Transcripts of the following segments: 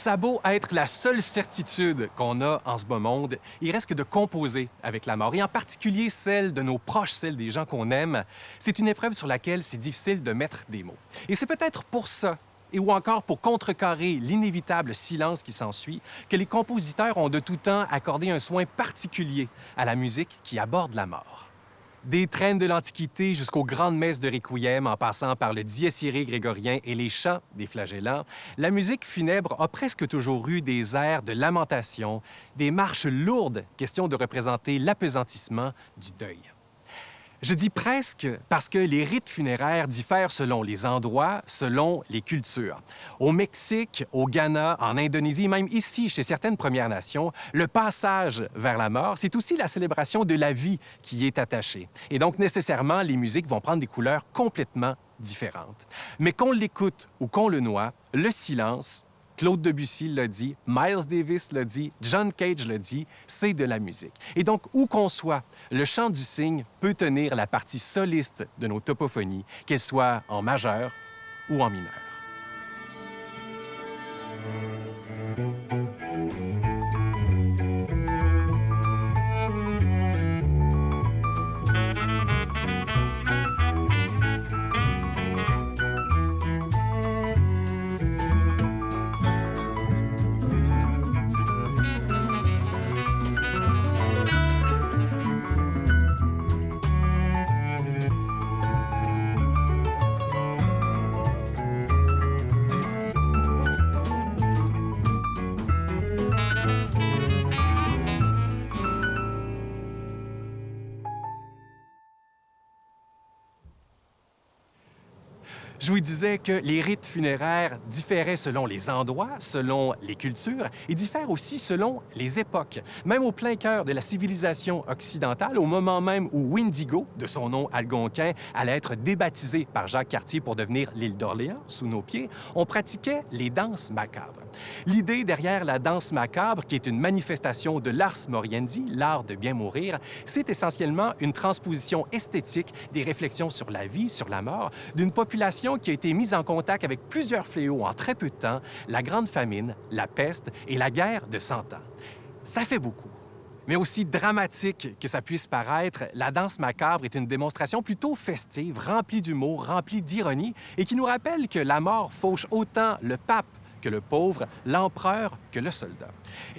Ça a beau être la seule certitude qu'on a en ce bas monde, il reste que de composer avec la mort, et en particulier celle de nos proches, celle des gens qu'on aime. C'est une épreuve sur laquelle c'est difficile de mettre des mots. Et c'est peut-être pour ça, et ou encore pour contrecarrer l'inévitable silence qui s'ensuit, que les compositeurs ont de tout temps accordé un soin particulier à la musique qui aborde la mort. Des traînes de l'Antiquité jusqu'aux grandes messes de Requiem, en passant par le Dies Irae grégorien et les chants des flagellants, la musique funèbre a presque toujours eu des airs de lamentation, des marches lourdes, question de représenter l'appesantissement du deuil. Je dis presque parce que les rites funéraires diffèrent selon les endroits, selon les cultures. Au Mexique, au Ghana, en Indonésie, même ici, chez certaines Premières Nations, le passage vers la mort, c'est aussi la célébration de la vie qui y est attachée. Et donc, nécessairement, les musiques vont prendre des couleurs complètement différentes. Mais qu'on l'écoute ou qu'on le noie, le silence, Claude Debussy l'a dit, Miles Davis l'a dit, John Cage l'a dit, c'est de la musique. Et donc, où qu'on soit, le chant du cygne peut tenir la partie soliste de nos topophonies, qu'elle soit en majeur ou en mineur. Je vous disais que les rites funéraires différaient selon les endroits, selon les cultures, et diffèrent aussi selon les époques. Même au plein cœur de la civilisation occidentale, au moment même où Windigo, de son nom algonquin, allait être débaptisé par Jacques Cartier pour devenir l'île d'Orléans, sous nos pieds, on pratiquait les danses macabres. L'idée derrière la danse macabre, qui est une manifestation de l'ars moriendi, l'art de bien mourir, c'est essentiellement une transposition esthétique des réflexions sur la vie, sur la mort, d'une population qui a été mise en contact avec plusieurs fléaux en très peu de temps, la Grande Famine, la peste et la guerre de 100 ans. Ça fait beaucoup. Mais aussi dramatique que ça puisse paraître, la danse macabre est une démonstration plutôt festive, remplie d'humour, remplie d'ironie, et qui nous rappelle que la mort fauche autant le pape que le pauvre, l'empereur que le soldat.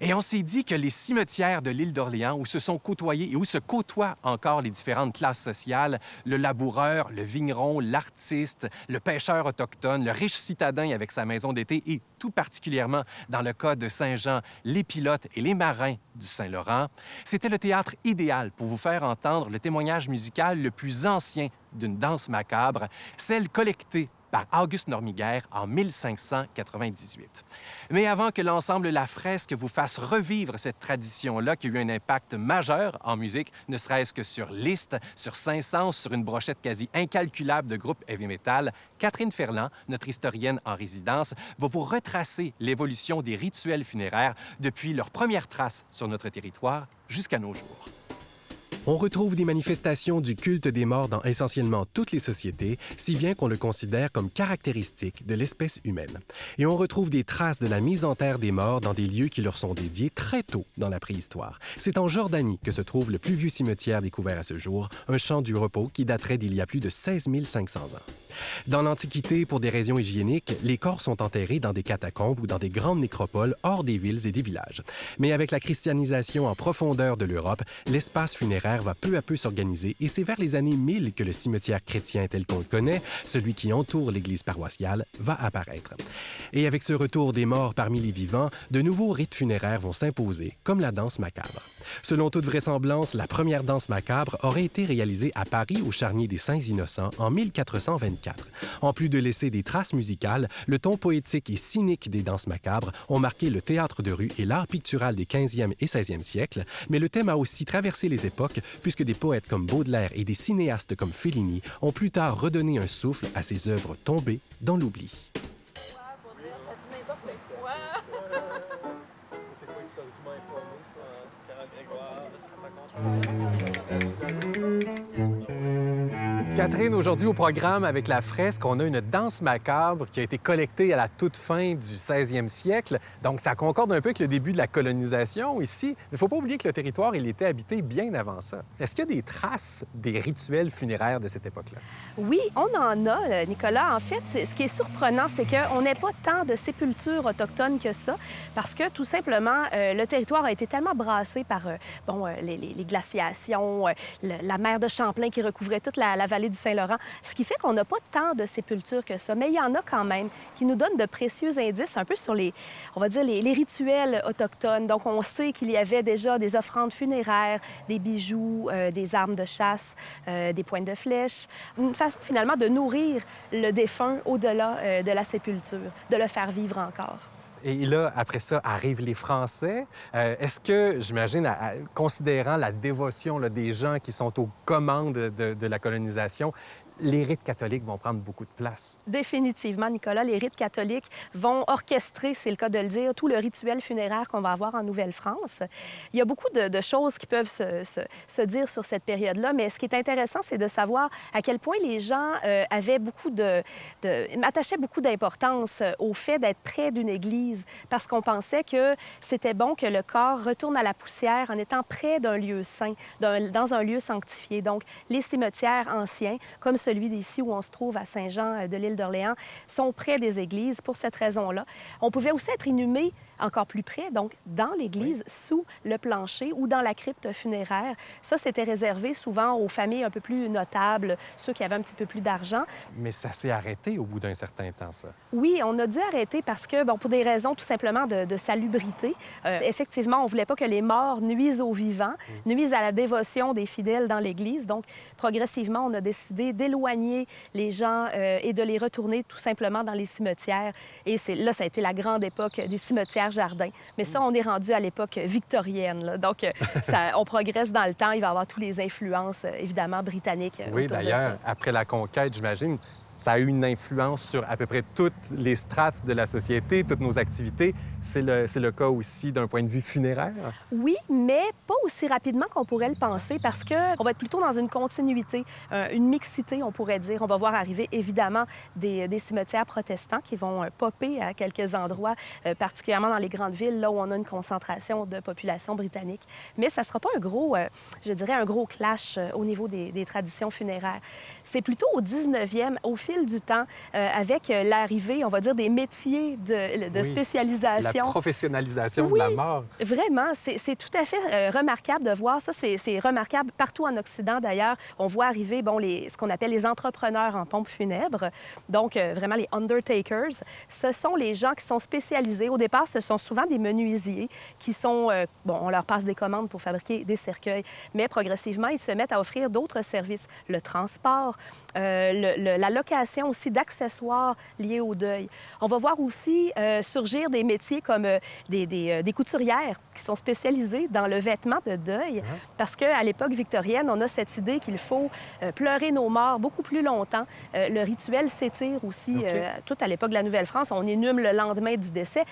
Et on s'est dit que les cimetières de l'île d'Orléans, où se sont côtoyés et où se côtoient encore les différentes classes sociales, le laboureur, le vigneron, l'artiste, le pêcheur autochtone, le riche citadin avec sa maison d'été et tout particulièrement, dans le cas de Saint-Jean, les pilotes et les marins du Saint-Laurent, c'était le théâtre idéal pour vous faire entendre le témoignage musical le plus ancien d'une danse macabre, celle collectée par Auguste Normiguère en 1598. Mais avant que l'ensemble La Fresque vous fasse revivre cette tradition-là qui a eu un impact majeur en musique, ne serait-ce que sur Liszt, sur Saint-Saëns, sur une brochette quasi incalculable de groupes heavy metal, Catherine Ferland, notre historienne en résidence, va vous retracer l'évolution des rituels funéraires depuis leurs premières traces sur notre territoire jusqu'à nos jours. On retrouve des manifestations du culte des morts dans essentiellement toutes les sociétés, si bien qu'on le considère comme caractéristique de l'espèce humaine. Et on retrouve des traces de la mise en terre des morts dans des lieux qui leur sont dédiés très tôt dans la préhistoire. C'est en Jordanie que se trouve le plus vieux cimetière découvert à ce jour, un champ du repos qui daterait d'il y a plus de 16 500 ans. Dans l'Antiquité, pour des raisons hygiéniques, les corps sont enterrés dans des catacombes ou dans des grandes nécropoles hors des villes et des villages. Mais avec la christianisation en profondeur de l'Europe, l'espace funéraire va peu à peu s'organiser et c'est vers les années 1000 que le cimetière chrétien tel qu'on le connaît, celui qui entoure l'église paroissiale, va apparaître. Et avec ce retour des morts parmi les vivants, de nouveaux rites funéraires vont s'imposer, comme la danse macabre. Selon toute vraisemblance, la première danse macabre aurait été réalisée à Paris au Charnier des Saints-Innocents en 1424. En plus de laisser des traces musicales, le ton poétique et cynique des danses macabres ont marqué le théâtre de rue et l'art pictural des 15e et 16e siècles, mais le thème a aussi traversé les époques puisque des poètes comme Baudelaire et des cinéastes comme Fellini ont plus tard redonné un souffle à ces œuvres tombées dans l'oubli. Catherine, aujourd'hui au programme avec la fresque, on a une danse macabre qui a été collectée à la toute fin du 16e siècle. Donc, ça concorde un peu avec le début de la colonisation ici. Mais il ne faut pas oublier que le territoire, il était habité bien avant ça. Est-ce qu'il y a des traces des rituels funéraires de cette époque-là? Oui, on en a, Nicolas. En fait, ce qui est surprenant, c'est qu'on n'ait pas tant de sépultures autochtones que ça, parce que tout simplement, le territoire a été tellement brassé par les glaciations, la mer de Champlain qui recouvrait toute la vallée du Saint-Laurent, ce qui fait qu'on n'a pas tant de sépultures que ça. Mais il y en a quand même qui nous donnent de précieux indices un peu sur on va dire, les rituels autochtones. Donc, on sait qu'il y avait déjà des offrandes funéraires, des bijoux, des armes de chasse, des pointes de flèches. Une façon, finalement, de nourrir le défunt au-delà de la sépulture, de le faire vivre encore. Et là, après ça, arrivent les Français. Est-ce que, j'imagine, considérant la dévotion là, des gens qui sont aux commandes de la colonisation, les rites catholiques vont prendre beaucoup de place? Définitivement, Nicolas, les rites catholiques vont orchestrer, c'est le cas de le dire, tout le rituel funéraire qu'on va avoir en Nouvelle-France. Il y a beaucoup de choses qui peuvent se dire sur cette période-là, mais ce qui est intéressant, c'est de savoir à quel point les gens avaient attachaient beaucoup d'importance au fait d'être près d'une église, parce qu'on pensait que c'était bon que le corps retourne à la poussière en étant près d'un lieu saint, dans un lieu sanctifié. Donc, les cimetières anciens, comme celui d'ici où on se trouve à Saint-Jean de l'île d'Orléans, sont près des églises pour cette raison-là. On pouvait aussi être inhumé encore plus près, donc dans l'église, sous le plancher ou dans la crypte funéraire. Ça, c'était réservé souvent aux familles un peu plus notables, ceux qui avaient un petit peu plus d'argent. Mais ça s'est arrêté au bout d'un certain temps, ça. Oui, on a dû arrêter parce que, pour des raisons tout simplement de salubrité. Effectivement, on ne voulait pas que les morts nuisent aux vivants, nuisent à la dévotion des fidèles dans l'église. Donc, progressivement, on a décidé d'éloigner les gens et de les retourner tout simplement dans les cimetières. Et là, ça a été la grande époque des cimetières jardins. Mais ça, on est rendu à l'époque victorienne, là. Donc, on progresse dans le temps. Il va y avoir toutes les influences, évidemment, britanniques. Oui, d'ailleurs, après la conquête, j'imagine, ça a eu une influence sur à peu près toutes les strates de la société, toutes nos activités. C'est le cas aussi d'un point de vue funéraire? Oui, mais pas aussi rapidement qu'on pourrait le penser parce qu'on va être plutôt dans une continuité, une mixité, on pourrait dire. On va voir arriver, évidemment, des cimetières protestants qui vont popper à quelques endroits, particulièrement dans les grandes villes, là où on a une concentration de population britannique. Mais ça ne sera pas un gros, je dirais, un gros clash au niveau des traditions funéraires. C'est plutôt au 19e, au fil du temps, avec l'arrivée, on va dire, des métiers de spécialisation. La professionnalisation de la mort. Vraiment, c'est tout à fait remarquable de voir ça. C'est remarquable partout en Occident, d'ailleurs. On voit arriver ce qu'on appelle les entrepreneurs en pompes funèbres, donc vraiment les undertakers. Ce sont les gens qui sont spécialisés. Au départ, ce sont souvent des menuisiers qui sont... on leur passe des commandes pour fabriquer des cercueils, mais progressivement, ils se mettent à offrir d'autres services. Le transport, la location aussi d'accessoires liés au deuil. On va voir aussi surgir des métiers comme des couturières qui sont spécialisées dans le vêtement de deuil, parce qu'à l'époque victorienne, on a cette idée qu'il faut pleurer nos morts beaucoup plus longtemps. Le rituel s'étire aussi. Tout à l'époque de la Nouvelle-France, on inhume le lendemain du décès.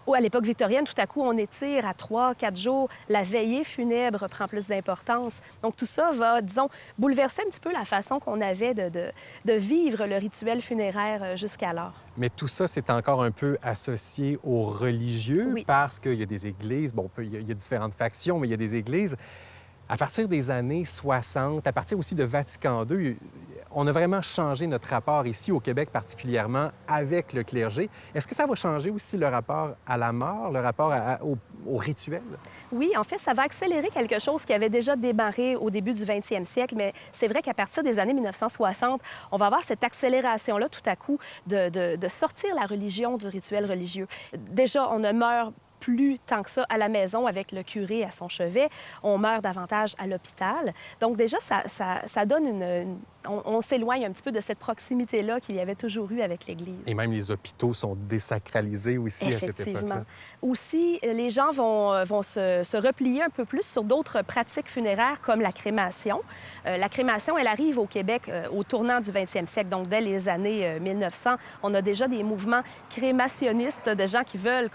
Ou à l'époque victorienne, tout à coup, on étire à 3-4 jours. La veillée funèbre prend plus d'importance. Donc, tout ça va, disons, bouleverser un petit peu la façon qu'on avait de vivre le rituel funéraire jusqu'alors. Mais tout ça, c'est encore un peu associé aux religieux parce qu'il y a des églises, il y a différentes factions, mais il y a des églises. À partir des années 60, à partir aussi de Vatican II, on a vraiment changé notre rapport ici au Québec particulièrement avec le clergé. Est-ce que ça va changer aussi le rapport à la mort, le rapport au rituel? Oui, en fait, ça va accélérer quelque chose qui avait déjà démarré au début du 20e siècle, mais c'est vrai qu'à partir des années 1960, on va avoir cette accélération-là tout à coup de sortir la religion du rituel religieux. Déjà, on ne meurt plus tant que ça à la maison avec le curé à son chevet. On meurt davantage à l'hôpital. Donc déjà, ça donne on s'éloigne un petit peu de cette proximité-là qu'il y avait toujours eu avec l'Église. Et même les hôpitaux sont désacralisés aussi à cette époque-là. Aussi, les gens vont se replier un peu plus sur d'autres pratiques funéraires comme la crémation. La crémation, elle arrive au Québec au tournant du 20e siècle, donc dès les années 1900. On a déjà des mouvements crémationnistes de gens qui veulent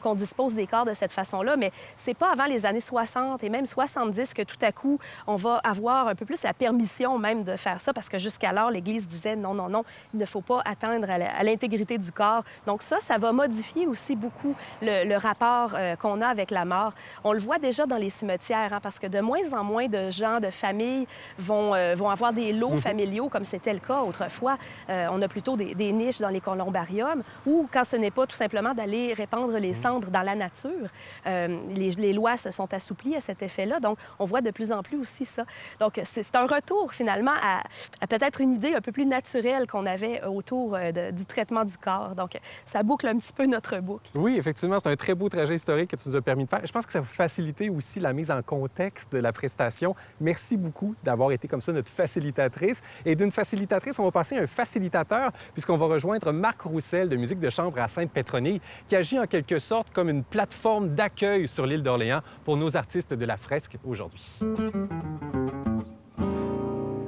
qu'on dispose compose des corps de cette façon-là, mais c'est pas avant les années 60 et même 70 que tout à coup, on va avoir un peu plus la permission même de faire ça, parce que jusqu'alors, l'Église disait non, non, non, il ne faut pas atteindre à l'intégrité du corps. Donc ça va modifier aussi beaucoup le rapport qu'on a avec la mort. On le voit déjà dans les cimetières, hein, parce que de moins en moins de gens, de familles vont avoir des lots familiaux, comme c'était le cas autrefois. On a plutôt des niches dans les columbariums, ou quand ce n'est pas tout simplement d'aller répandre les cendres dans la nature. Les lois se sont assouplies à cet effet-là, donc on voit de plus en plus aussi ça. Donc c'est un retour finalement à peut-être une idée un peu plus naturelle qu'on avait autour du traitement du corps. Donc ça boucle un petit peu notre boucle. Oui, effectivement, c'est un très beau trajet historique que tu nous as permis de faire. Je pense que ça va faciliter aussi la mise en contexte de la prestation. Merci beaucoup d'avoir été comme ça notre facilitatrice. Et d'une facilitatrice, on va passer à un facilitateur, puisqu'on va rejoindre Marc Roussel de Musique de chambre à Sainte-Pétronille, qui agit en quelque sorte comme une plateforme d'accueil sur l'île d'Orléans pour nos artistes de la fresque aujourd'hui.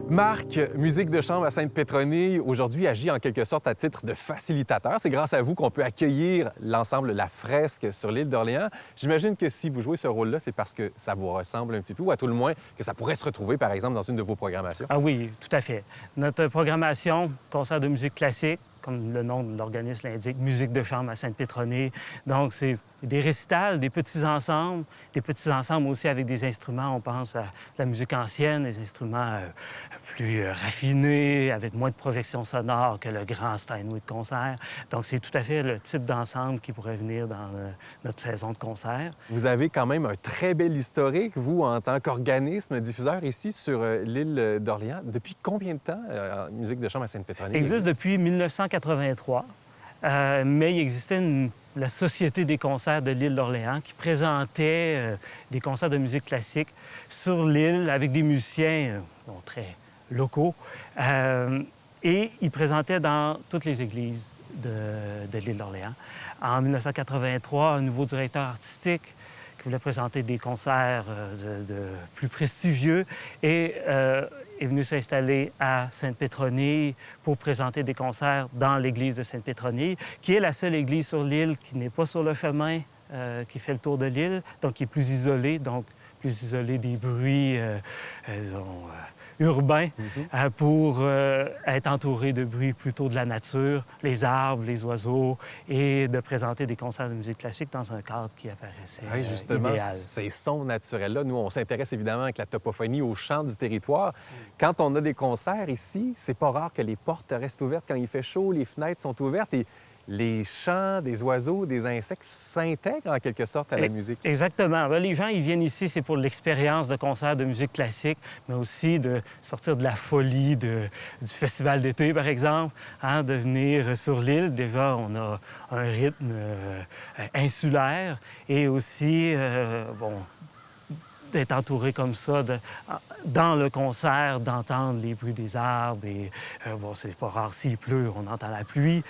Marc, Musique de chambre à Sainte-Pétronille, aujourd'hui agit en quelque sorte à titre de facilitateur. C'est grâce à vous qu'on peut accueillir l'ensemble La Fresque sur l'île d'Orléans. J'imagine que si vous jouez ce rôle-là, c'est parce que ça vous ressemble un petit peu, ou à tout le moins que ça pourrait se retrouver, par exemple, dans une de vos programmations. Ah oui, tout à fait. Notre programmation, concert de musique classique, comme le nom de l'organisme l'indique, Musique de chambre à Sainte-Pétronille. Donc, c'est des récitals, des petits ensembles aussi avec des instruments. On pense à la musique ancienne, des instruments plus raffinés, avec moins de projection sonore que le grand Steinway de concert. Donc, c'est tout à fait le type d'ensemble qui pourrait venir dans notre saison de concert. Vous avez quand même un très bel historique, vous, en tant qu'organisme diffuseur ici sur l'île d'Orléans. Depuis combien de temps, Musique de chambre à Sainte-Pétronille? Il existe depuis 1983, mais il existait la Société des concerts de l'île d'Orléans qui présentait des concerts de musique classique sur l'île avec des musiciens très locaux. Et ils présentaient dans toutes les églises de l'île d'Orléans. En 1983, un nouveau directeur artistique qui voulait présenter des concerts plus prestigieux et est venu s'installer à Sainte-Pétronille pour présenter des concerts dans l'église de Sainte-Pétronille, qui est la seule église sur l'île qui n'est pas sur le chemin qui fait le tour de l'île, donc qui est plus isolée, des bruits urbains pour être entouré de bruits plutôt de la nature, les arbres, les oiseaux, et de présenter des concerts de musique classique dans un cadre qui apparaissait oui, justement, idéal. ces sons naturels-là, nous, on s'intéresse évidemment avec la topophonie au chant du territoire. Quand on a des concerts ici, c'est pas rare que les portes restent ouvertes quand il fait chaud, les fenêtres sont ouvertes et les chants des oiseaux, des insectes s'intègrent en quelque sorte à la musique. Exactement. Les gens, ils viennent ici, c'est pour l'expérience de concert de musique classique, mais aussi de sortir de la folie du festival d'été, par exemple, de venir sur l'île. Déjà, on a un rythme insulaire et aussi, d'être entouré comme ça, dans le concert, d'entendre les bruits des arbres. Et c'est pas rare, s'il pleut, on entend la pluie.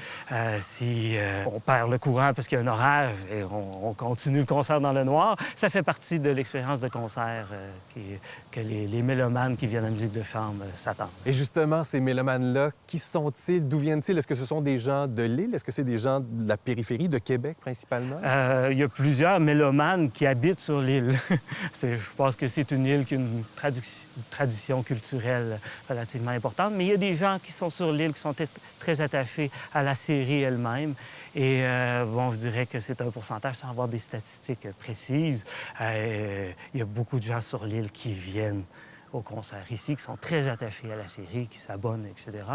Si on perd le courant parce qu'il y a un orage et on continue le concert dans le noir, ça fait partie de l'expérience de concert que les mélomanes qui viennent à la musique de chambre s'attendent. Et justement, ces mélomanes-là, qui sont-ils? D'où viennent-ils? Est-ce que ce sont des gens de l'île? Est-ce que c'est des gens de la périphérie, de Québec principalement? Il y a plusieurs mélomanes qui habitent sur l'île. Je pense que c'est une île qui a une tradition culturelle relativement importante, mais il y a des gens qui sont sur l'île qui sont très attachés à la série elle-même. Et je dirais que c'est un pourcentage sans avoir des statistiques précises. Il y a beaucoup de gens sur l'île qui viennent au concert ici, qui sont très attachés à la série, qui s'abonnent, etc.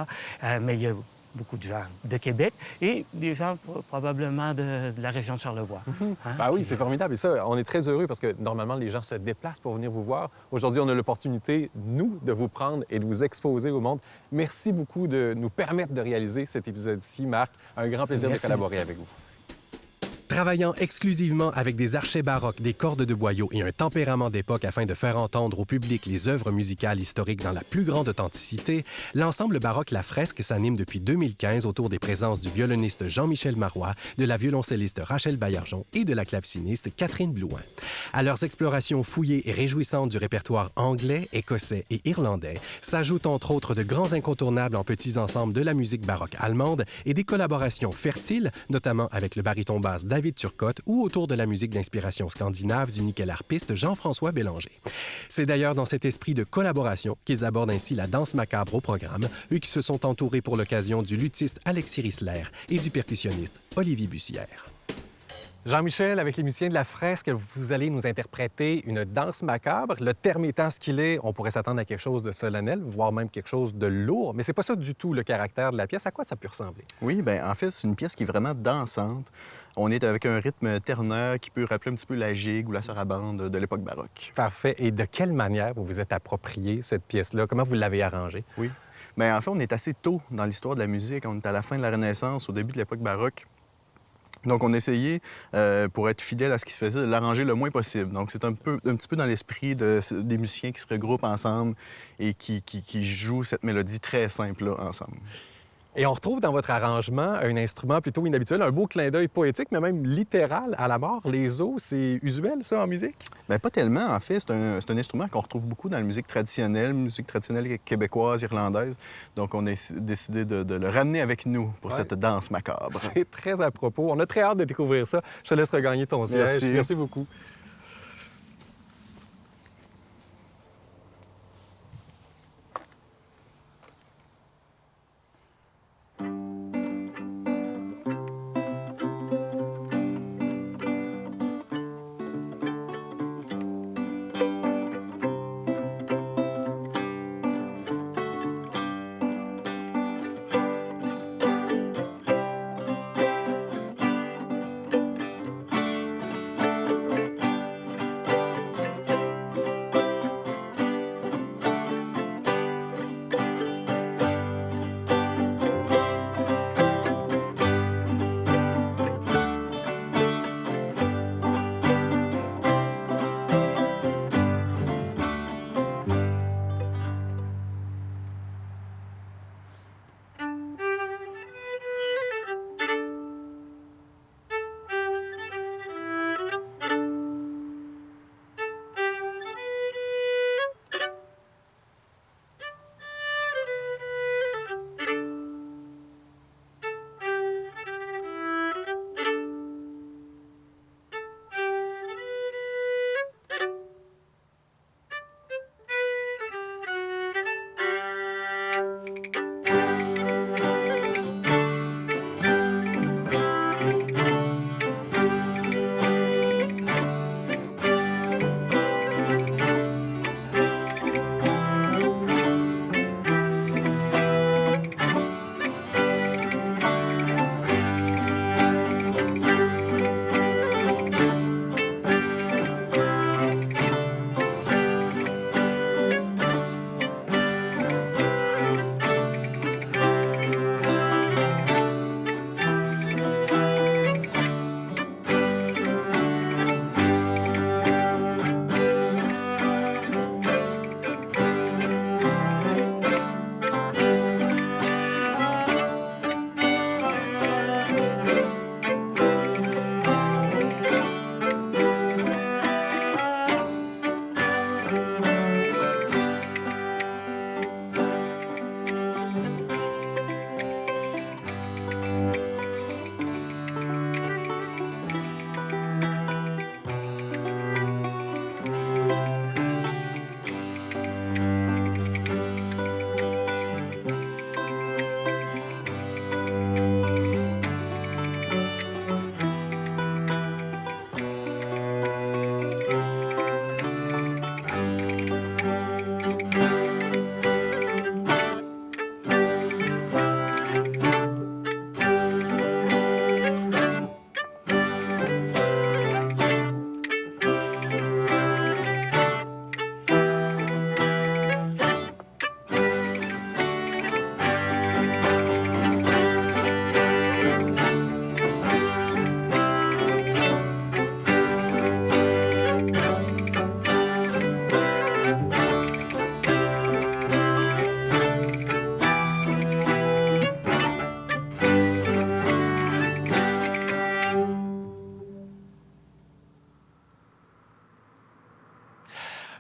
Mais il y a beaucoup de gens de Québec et des gens probablement de la région de Charlevoix. Oui, c'est formidable. Et ça, on est très heureux parce que normalement, les gens se déplacent pour venir vous voir. Aujourd'hui, on a l'opportunité, nous, de vous prendre et de vous exposer au monde. Merci beaucoup de nous permettre de réaliser cet épisode-ci, Marc. Un grand plaisir de collaborer avec vous. Travaillant exclusivement avec des archets baroques, des cordes de boyaux et un tempérament d'époque afin de faire entendre au public les œuvres musicales historiques dans la plus grande authenticité, l'ensemble baroque La Fresque s'anime depuis 2015 autour des présences du violoniste Jean-Michel Marois, de la violoncelliste Rachel Baillargeon et de la claveciniste Catherine Blouin. À leurs explorations fouillées et réjouissantes du répertoire anglais, écossais et irlandais, s'ajoutent entre autres de grands incontournables en petits ensembles de la musique baroque allemande et des collaborations fertiles, notamment avec le baryton basse David David Turcotte ou autour de la musique d'inspiration scandinave du nickel-harpiste Jean-François Bélanger. C'est d'ailleurs dans cet esprit de collaboration qu'ils abordent ainsi la danse macabre au programme, eux qui se sont entourés pour l'occasion du luthiste Alexis Rissler et du percussionniste Olivier Bussière. Jean-Michel, avec les musiciens de la Fresque, vous allez nous interpréter une danse macabre. Le terme étant ce qu'il est, on pourrait s'attendre à quelque chose de solennel, voire même quelque chose de lourd, mais c'est pas ça du tout le caractère de la pièce. À quoi ça peut ressembler? Oui, bien, en fait, c'est une pièce qui est vraiment dansante. On est avec un rythme ternaire qui peut rappeler un petit peu la gigue ou la sarabande de l'époque baroque. Parfait. Et de quelle manière vous vous êtes approprié cette pièce-là? Comment vous l'avez arrangée? Oui. Bien, en fait, on est assez tôt dans l'histoire de la musique. On est à la fin de la Renaissance, au début de l'époque baroque. Donc, on essayait, pour être fidèle à ce qui se faisait, de l'arranger le moins possible. Donc, c'est un petit peu dans l'esprit des musiciens qui se regroupent ensemble et qui jouent cette mélodie très simple-là ensemble. Et on retrouve dans votre arrangement un instrument plutôt inhabituel, un beau clin d'œil poétique, mais même littéral à la mort. Les os, c'est usuel, ça, en musique? Bien, pas tellement, en fait. C'est un instrument qu'on retrouve beaucoup dans la musique traditionnelle québécoise, irlandaise. Donc, on a décidé de le ramener avec nous pour cette danse macabre. C'est très à propos. On a très hâte de découvrir ça. Je te laisse regagner ton siège. Merci. Merci beaucoup.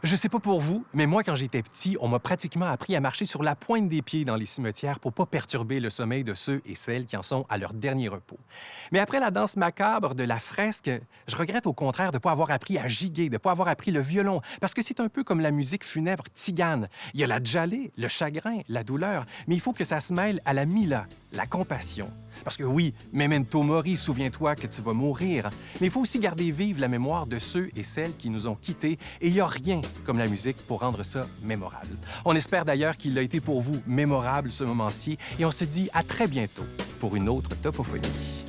Je sais pas pour vous, mais moi, quand j'étais petit, on m'a pratiquement appris à marcher sur la pointe des pieds dans les cimetières pour pas perturber le sommeil de ceux et celles qui en sont à leur dernier repos. Mais après la danse macabre de la fresque, je regrette au contraire de ne pas avoir appris à giguer, de ne pas avoir appris le violon, parce que c'est un peu comme la musique funèbre tzigane. Il y a la djallé, le chagrin, la douleur, mais il faut que ça se mêle à la mila, la compassion. Parce que oui, memento mori, souviens-toi que tu vas mourir, mais il faut aussi garder vive la mémoire de ceux et celles qui nous ont quittés, et il n'y a rien comme la musique pour rendre ça mémorable. On espère d'ailleurs qu'il a été pour vous mémorable ce moment-ci, et on se dit à très bientôt pour une autre Topophonie.